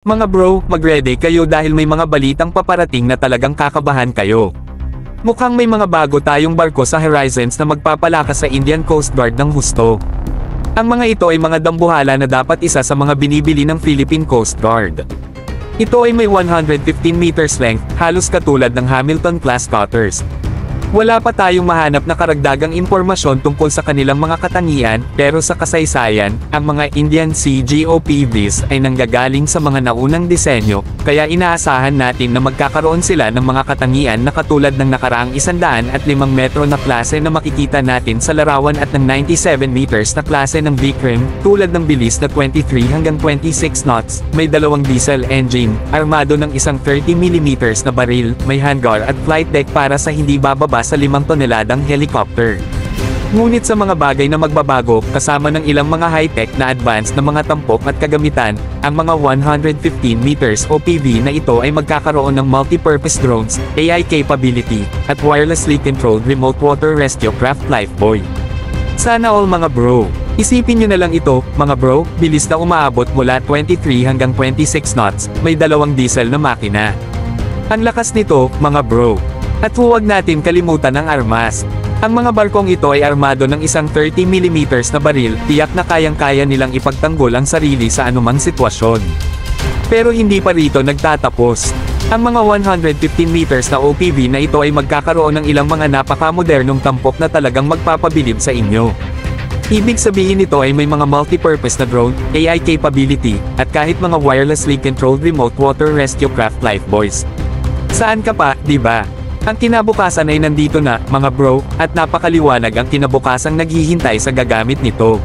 Mga bro, mag-ready kayo dahil may mga balitang paparating na talagang kakabahan kayo. Mukhang may mga bago tayong barko sa horizons na magpapalakas sa Indian Coast Guard ng husto. Ang mga ito ay mga dambuhala na dapat isa sa mga binibili ng Philippine Coast Guard. Ito ay may 115 meters length, halos katulad ng Hamilton-class cutters. Wala pa tayong mahanap na karagdagang impormasyon tungkol sa kanilang mga katangian, pero sa kasaysayan, ang mga Indian Sea GOPVs ay nanggagaling sa mga naunang disenyo, kaya inaasahan natin na magkakaroon sila ng mga katangian na katulad ng nakaraang 105 metro na klase na makikita natin sa larawan at ng 97 meters na klase ng Vikram, tulad ng bilis na 23 hanggang 26 knots, may dalawang diesel engine, armado ng isang 30 mm na baril, may hangar at flight deck para sa hindi bababa sa 5 toneladang helicopter. Ngunit sa mga bagay na magbabago, kasama ng ilang mga high-tech na advanced na mga tampok at kagamitan, ang mga 115 meters OPV na ito ay magkakaroon ng multi-purpose drones, AI capability, at wirelessly controlled remote water rescue craft Lifebuoy. Sana all mga bro. Isipin nyo na lang ito, mga bro, bilis na umaabot mula 23 hanggang 26 knots, may dalawang diesel na makina. Ang lakas nito, mga bro. At huwag natin kalimutan ang armas. Ang mga barkong ito ay armado ng isang 30 mm na baril, tiyak na kayang-kaya nilang ipagtanggol ang sarili sa anumang sitwasyon. Pero hindi pa rito nagtatapos. Ang mga 115 meters na OPV na ito ay magkakaroon ng ilang mga napakamodernong tampok na talagang magpapabilib sa inyo. Ibig sabihin nito ay may mga multi-purpose na drone, AI capability, at kahit mga wirelessly controlled remote water rescue craft Lifebuoys. Saan ka pa, di ba? Ang kinabukasan ay nandito na, mga bro, at napakaliwanag ang kinabukasang naghihintay sa gagamit nito.